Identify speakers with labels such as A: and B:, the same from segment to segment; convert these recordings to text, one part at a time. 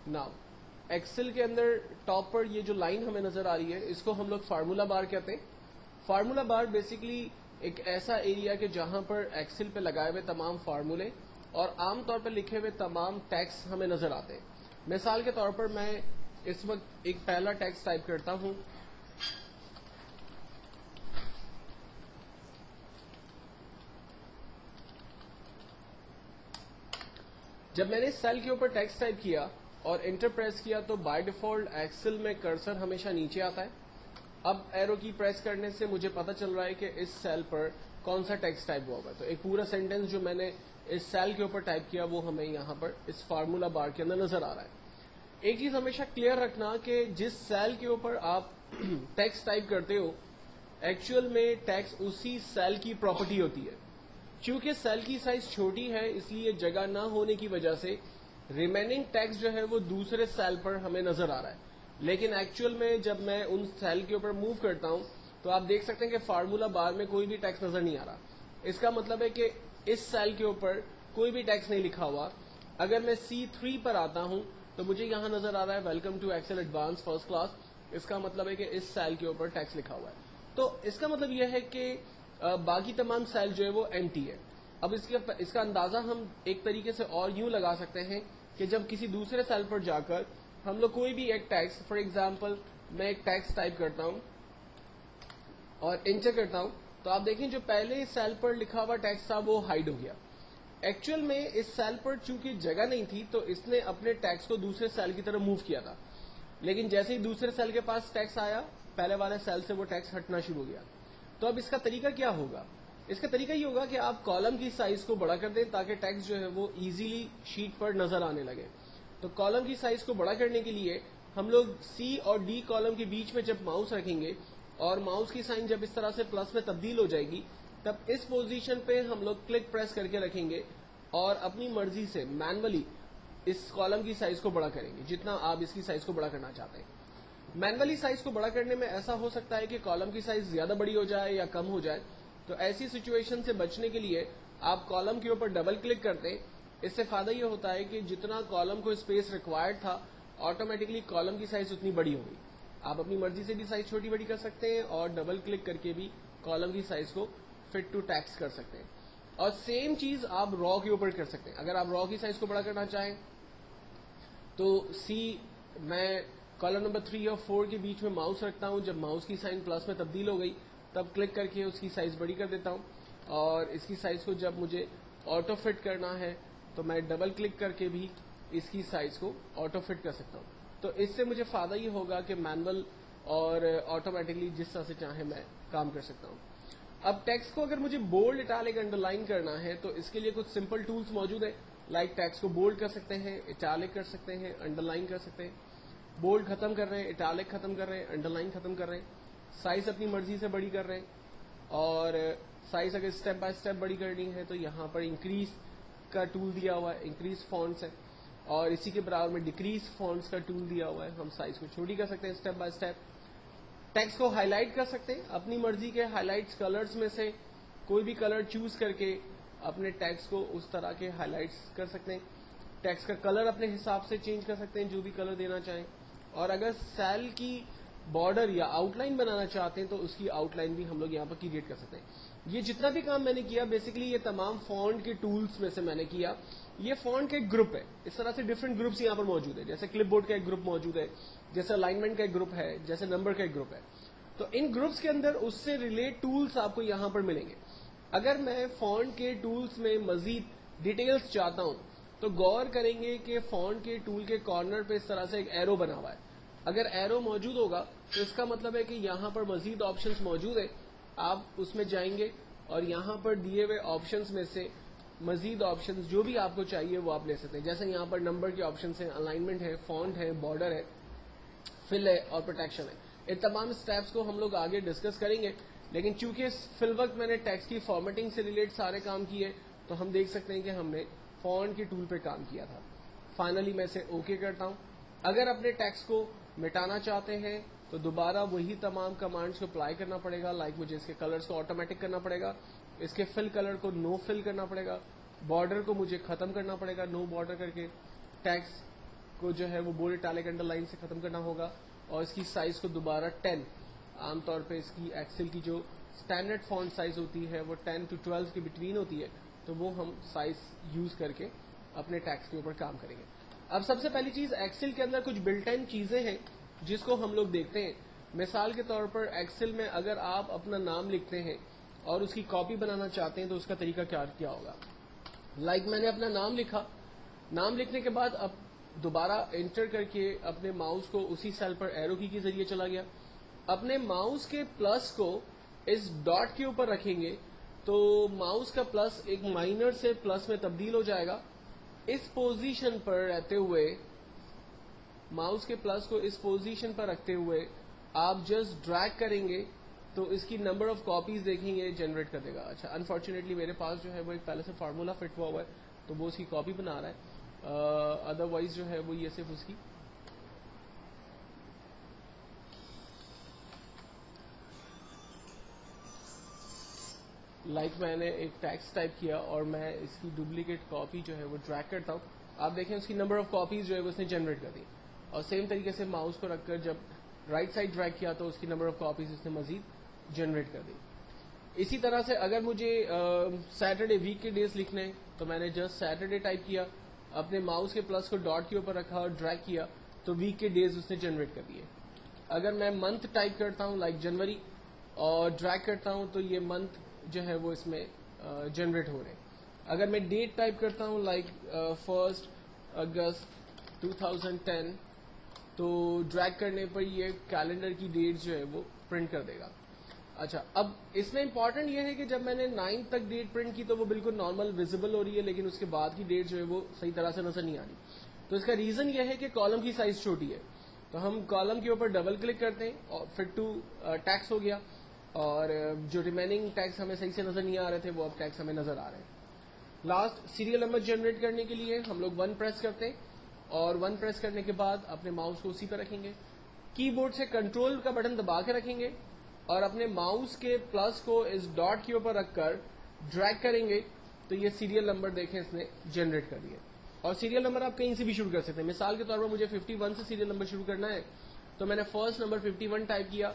A: Now Excel के अंदर top पर ये जो लाइन हमें नजर आ रही है इसको हम लोग फार्मूला बार कहते हैं. फार्मूला बार बेसिकली एक ऐसा एरिया के जहां पर एक्सेल पे लगाए हुए तमाम फार्मूले और आमतौर पर लिखे हुए तमाम टैक्स हमें नजर आते हैं. मिसाल के तौर पर मैं इस वक्त एक पहला टैक्स टाइप करता हूं. जब मैंने इस सेल के ऊपर टैक्स टाइप किया और एंटर प्रेस किया तो बाय डिफॉल्ट एक्सेल में कर्सर हमेशा नीचे आता है. अब एरो की प्रेस करने से मुझे पता चल रहा है कि इस सेल पर कौन सा टैक्स टाइप हुआ है. तो एक पूरा सेंटेंस जो मैंने इस सेल के ऊपर टाइप किया वो हमें यहां पर इस फार्मूला बार के अंदर नजर आ रहा है. एक चीज हमेशा क्लियर रखना कि जिस सेल के ऊपर आप टैक्स टाइप करते हो एक्चुअल में टैक्स उसी सेल की प्रॉपर्टी होती है. क्योंकि सेल की साइज छोटी है इसलिए जगह ना होने की वजह से रिमेनिंग टैक्स जो है वो दूसरे सेल पर हमें नजर आ रहा है. लेकिन एक्चुअल में जब मैं उन सेल के ऊपर मूव करता हूं तो आप देख सकते हैं कि फार्मूला बार में कोई भी टैक्स नजर नहीं आ रहा. इसका मतलब है कि इस सेल के ऊपर कोई भी टैक्स नहीं लिखा हुआ. अगर मैं C3 पर आता हूं तो मुझे यहां नजर आ रहा है welcome to Excel advance first class. इसका मतलब है कि इस सेल के ऊपर टैक्स लिखा हुआ है. तो इसका मतलब यह है कि बाकी तमाम सेल जो है वो एम्प्टी है. अब इसका अंदाजा हम एक तरीके से और यूं लगा सकते हैं कि जब किसी दूसरे सेल पर जाकर हम लोग कोई भी एक टैक्स, फॉर एग्जांपल मैं एक टैक्स टाइप करता हूं और एंटर करता हूं तो आप देखें जो पहले सेल पर लिखा हुआ टैक्स था वो हाइड हो गया. एक्चुअल में इस सेल पर चूंकि जगह नहीं थी तो इसने अपने टैक्स को दूसरे सेल की तरफ मूव किया था. लेकिन जैसे ही दूसरे सेल के पास टैक्स आया पहले वाले सेल से वो टैक्स हटना शुरू हो गया. तो अब इसका तरीका क्या होगा? इसका तरीका ये होगा कि आप कॉलम की साइज को बड़ा कर दें ताकि टैक्स जो है वो इजीली शीट पर नजर आने लगे. तो कॉलम की साइज को बड़ा करने के लिए हम लोग C और D कॉलम के बीच में जब माउस रखेंगे और माउस की साइन जब इस तरह से प्लस में तब्दील हो जाएगी तब इस पोजीशन पे हम लोग क्लिक प्रेस करके रखेंगे और अपनी मर्जी से मैनुअली इस कॉलम की साइज को बड़ा करेंगे जितना आप इसकी साइज को बड़ा करना चाहते हैं. मैनुअली साइज को बड़ा करने में ऐसा हो सकता है कि कॉलम की साइज ज्यादा बड़ी हो जाए या कम हो जाए. तो ऐसी सिचुएशन से बचने के लिए आप कॉलम के ऊपर डबल क्लिक करते हैं. इससे फायदा यह होता है कि जितना कॉलम को स्पेस रिक्वायर्ड था ऑटोमेटिकली कॉलम की साइज उतनी बड़ी होगी. आप अपनी मर्जी से भी साइज छोटी बड़ी कर सकते हैं और डबल क्लिक करके भी कॉलम की साइज को फिट टू टैक्स कर सकते हैं. और सेम चीज आप रॉ के ऊपर कर सकते हैं. अगर आप रॉ की साइज को बड़ा करना चाहें तो मैं कॉलम नंबर 3 और 4 के बीच में माउस रखता हूं. जब माउस की साइन प्लस में तब्दील हो गई तब क्लिक करके उसकी साइज बड़ी कर देता हूं. और इसकी साइज को जब मुझे ऑटो फिट करना है तो मैं डबल क्लिक करके भी इसकी साइज को ऑटो फिट कर सकता हूं. तो इससे मुझे फायदा ये होगा कि मैनुअल और ऑटोमेटिकली जिस तरह से चाहे मैं काम कर सकता हूं. अब टेक्स्ट को अगर मुझे बोल्ड, इटैलिक, अंडरलाइन करना है तो इसके लिए कुछ सिंपल टूल्स मौजूद है. लाइक टेक्स्ट को बोल्ड कर सकते हैं, इटैलिक कर सकते हैं, अंडरलाइन कर सकते हैं. बोल्ड खत्म कर रहे हैं, इटैलिक खत्म कर रहे हैं, अंडरलाइन खत्म कर रहे हैं. साइज अपनी मर्जी से बड़ी कर रहे हैं. और साइज अगर स्टेप बाय स्टेप बड़ी करनी है तो यहाँ पर इंक्रीज का टूल दिया हुआ है, इंक्रीज फॉन्ट्स है. और इसी के बराबर में डिक्रीज फॉन्ट्स का टूल दिया हुआ है. हम साइज को छोटी कर सकते हैं स्टेप बाय स्टेप. टेक्स्ट को हाईलाइट कर सकते हैं. अपनी मर्जी के हाईलाइट्स कलर्स में से कोई भी कलर चूज करके अपने टेक्स्ट को उस तरह के हाईलाइट्स कर सकते हैं. टेक्स्ट का कलर अपने हिसाब से चेंज कर सकते हैं जो भी कलर देना चाहें. और अगर सेल की बॉर्डर या आउटलाइन बनाना चाहते हैं तो उसकी आउटलाइन भी हम लोग यहाँ पर क्रिएट कर सकते हैं. ये जितना भी काम मैंने किया बेसिकली ये तमाम फॉन्ट के टूल्स में से मैंने किया. ये फॉन्ट का एक ग्रुप है. इस तरह से डिफरेंट ग्रुप्स यहाँ पर मौजूद है. जैसे क्लिपबोर्ड का एक ग्रुप मौजूद है, जैसे अलाइनमेंट का एक ग्रुप है, जैसे नंबर का एक ग्रुप है. तो इन ग्रुप्स के अंदर उससे रिलेट टूल्स आपको यहाँ पर मिलेंगे. अगर मैं फॉन्ट के टूल्स में मजीद डिटेल्स चाहता हूं तो गौर करेंगे कि फॉन्ट के टूल के कॉर्नर पे इस तरह से एक एरो बना हुआ है. अगर एरो मौजूद होगा तो इसका मतलब है कि यहाँ पर मजीद ऑप्शंस मौजूद है. आप उसमें जाएंगे और यहाँ पर दिए हुए ऑप्शंस में से मजीद ऑप्शंस जो भी आपको चाहिए वो आप ले सकते हैं. जैसे यहाँ पर नंबर के ऑप्शंस हैं, अलाइनमेंट है, फॉन्ट है, बॉर्डर है, फिल है और प्रोटेक्शन है. इन तमाम स्टेप्स को हम लोग आगे डिस्कस करेंगे. लेकिन चूंकि फिल वक्त मैंने टेक्स्ट की फॉर्मेटिंग से रिलेट सारे काम किए तो हम देख सकते हैं कि हमने फॉन्ट के टूल पे काम किया था. फाइनली मैं इसे ओके करता हूं. अगर अपने टेक्स्ट को मिटाना चाहते हैं तो दोबारा वही तमाम कमांड्स को अप्लाई करना पड़ेगा. लाइक मुझे इसके कलर्स को ऑटोमेटिक करना पड़ेगा, इसके फिल कलर को नो फिल करना पड़ेगा, बॉर्डर को मुझे खत्म करना पड़ेगा नो बॉर्डर करके, टेक्स्ट کو جو ہے وہ بولڈ اٹیلک انڈر لائن سے ختم کرنا ہوگا اور اس کی سائز کو دوبارہ 10، عام طور پہ اس کی ایکسل کی جو اسٹینڈرڈ فونٹ سائز ہوتی ہے وہ 10 to 12 کے بٹوین ہوتی ہے، تو وہ ہم سائز یوز کر کے اپنے ٹیکسٹ کے اوپر کام کریں گے. اب سب سے پہلی چیز، ایکسل کے اندر کچھ بلٹ ان چیزیں ہیں جس کو ہم لوگ دیکھتے ہیں. مثال کے طور پر ایکسل میں اگر آپ اپنا نام لکھتے ہیں اور اس کی کاپی بنانا چاہتے ہیں تو اس کا طریقہ کیا ہوگا. لائک میں نے اپنا نام لکھا، نام لکھنے کے بعد اب دوبارہ انٹر کر کے اپنے ماؤس کو اسی سیل پر ایرو کی کے ذریعے چلا گیا. اپنے ماؤس کے پلس کو اس ڈاٹ کے اوپر رکھیں گے تو ماؤس کا پلس ایک مائنر سے پلس میں تبدیل ہو جائے گا. اس پوزیشن پر رہتے ہوئے، ماؤس کے پلس کو اس پوزیشن پر رکھتے ہوئے آپ جسٹ ڈریگ کریں گے تو اس کی نمبر آف کاپیز دیکھیں گے جنریٹ کر دے گا. اچھا، انفارچونیٹلی میرے پاس جو ہے وہ ایک پہلے سے فارمولا فٹ ہوا ہے تو وہ اس کی کاپی بنا رہا ہے، ادروائز جو ہے وہ یہ صرف اس کی لائک میں نے ایک ٹیکسٹ ٹائپ کیا اور میں اس کی ڈپلیکیٹ کاپی جو ہے وہ ڈریگ کرتا ہوں. آپ دیکھیں اس کی نمبر آف کاپیز جو ہے وہ اس نے جنریٹ کر دی، اور سیم طریقے سے ماؤس کو رکھ کر جب رائٹ سائڈ ڈریگ کیا تو اس کی نمبر آف کاپیز اس نے مزید جنریٹ کر دی. اسی طرح سے اگر مجھے سیٹرڈے ویک کے ڈیز لکھنے ہیں تو میں نے جسٹ سیٹرڈے ٹائپ کیا، اپنے ماؤس کے پلس کو ڈاٹ کے اوپر رکھا اور ڈریگ کیا تو ویک کے ڈیز اس نے جنریٹ کر دیے. اگر میں منتھ ٹائپ کرتا ہوں لائک جنوری اور ڈریگ کرتا ہوں تو یہ منتھ جو ہے وہ اس میں جنریٹ ہو رہے ہیں. اگر میں ڈیٹ ٹائپ کرتا ہوں لائک 1 اگست 2010 تو ڈریگ کرنے پر یہ کیلنڈر کی ڈیٹ جو ہے وہ پرنٹ کر دے گا. اچھا، اب اس میں امپورٹنٹ یہ ہے کہ جب میں نے 9 تک ڈیٹ پرنٹ کی تو وہ بالکل نارمل ویزیبل ہو رہی ہے، لیکن اس کے بعد کی ڈیٹ جو ہے وہ صحیح طرح سے نظر نہیں آ رہی. تو اس کا ریزن یہ ہے کہ کالم کی سائز چھوٹی ہے. تو ہم کالم کے اوپر ڈبل کلک کرتے ہیں اور فٹ ٹو ٹیکس ہو گیا، اور جو ریمیننگ ٹیکس ہمیں صحیح سے نظر نہیں آ رہے تھے وہ اب ٹیکس ہمیں نظر آ رہے ہیں. لاسٹ سیریل نمبر جنریٹ کرنے کے لیے ہم لوگ 1 پریس کرتے ہیں، اور 1 پریس کرنے کے بعد اپنے ماؤس کو اسی پہ رکھیں گے، کی بورڈ سے کنٹرول کا بٹن دبا کے رکھیں گے اور اپنے ماؤس کے پلس کو اس ڈاٹ کے اوپر رکھ کر ڈریگ کریں گے تو یہ سیریل نمبر دیکھیں اس نے جنریٹ کر دیے. اور سیریل نمبر آپ کہیں سے بھی شروع کر سکتے ہیں. مثال کے طور پر مجھے 51 سے سیریل نمبر شروع کرنا ہے تو میں نے فرسٹ نمبر 51 ٹائپ کیا،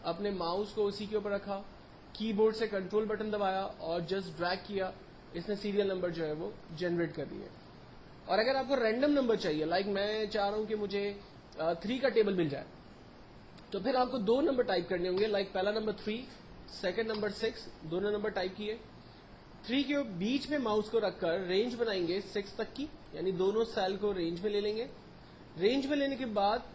A: اپنے ماؤس کو اسی کے اوپر رکھا، کی بورڈ سے کنٹرول بٹن دبایا اور جسٹ ڈریگ کیا، اس نے سیریل نمبر جو ہے وہ جنریٹ کر دیے. اور اگر آپ کو رینڈم نمبر چاہیے، لائک میں چاہ رہا ہوں کہ مجھے 3 کا ٹیبل مل جائے، تو پھر آپ کو 2 نمبر ٹائپ کرنے ہوں گے. لائک پہلا نمبر 3، سیکنڈ نمبر 6، دونوں نمبر ٹائپ کیے. 3 کے بیچ میں ماؤس کو رکھ کر رینج بنائیں گے 6 تک کی، یعنی دونوں سیل کو رینج میں لے لیں گے. رینج میں لینے کے بعد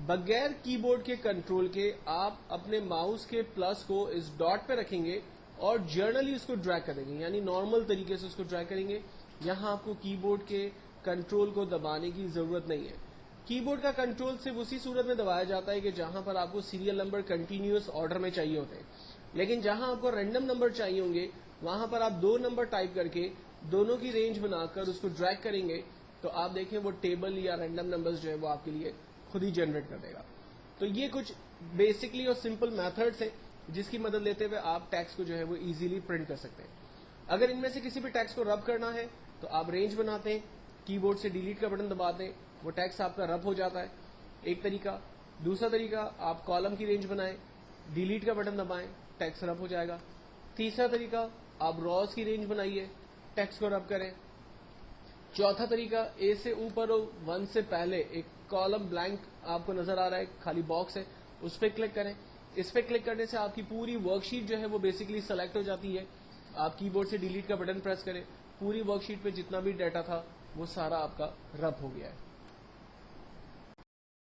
A: بغیر کی بورڈ کے کنٹرول کے آپ اپنے ماؤس کے پلس کو اس ڈاٹ پہ رکھیں گے اور جرنلی اس کو ڈریگ کریں گے، یعنی نارمل طریقے سے اس کو ڈریگ کریں گے. یہاں آپ کو کی بورڈ کے کنٹرول کو دبانے کی ضرورت نہیں ہے. کی بورڈ کا کنٹرول صرف اسی صورت میں دبایا جاتا ہے کہ جہاں پر آپ کو سیریل نمبر کنٹینیوس آرڈر میں چاہیے ہوتے ہیں، لیکن جہاں آپ کو رینڈم نمبر چاہیے ہوں گے وہاں پر آپ 2 نمبر ٹائپ کر کے دونوں کی رینج بنا کر اس کو ڈریگ کریں گے تو آپ دیکھیں وہ ٹیبل یا رینڈم نمبرز جو ہے وہ آپ کے لیے خود ہی جنریٹ کر دے گا. تو یہ کچھ بیسکلی اور سمپل میتھڈس ہیں جس کی مدد لیتے ہوئے آپ ٹیکسٹ کو جو ہے وہ ایزیلی پرنٹ کر سکتے ہیں. اگر ان میں سے کسی بھی ٹیکسٹ کو رب کرنا ہے تو آپ رینج بناتے ہیں، کی بورڈ سے ڈیلیٹ کا بٹن دباتے ہیں، وہ ٹیکسٹ آپ کا رب ہو جاتا ہے، ایک طریقہ. دوسرا طریقہ، آپ کالم کی رینج بنائیں، ڈیلیٹ کا بٹن دبائیں، ٹیکسٹ رب ہو جائے گا. تیسرا طریقہ، آپ روز کی رینج بنائیے، ٹیکسٹ کو رب کریں. چوتھا طریقہ، اے سے اوپر 1 سے پہلے ایک کالم بلینک آپ کو نظر آ رہا ہے، خالی باکس ہے، اس پہ کلک کریں. اس پہ کلک کرنے سے آپ کی پوری ورک شیٹ جو ہے وہ بیسکلی سلیکٹ ہو جاتی ہے. آپ کی بورڈ سے ڈیلیٹ کا بٹن پریس کریں، پوری ورک شیٹ پہ جتنا بھی ڈیٹا تھا وہ سارا آپ کا رب ہو گیا ہے.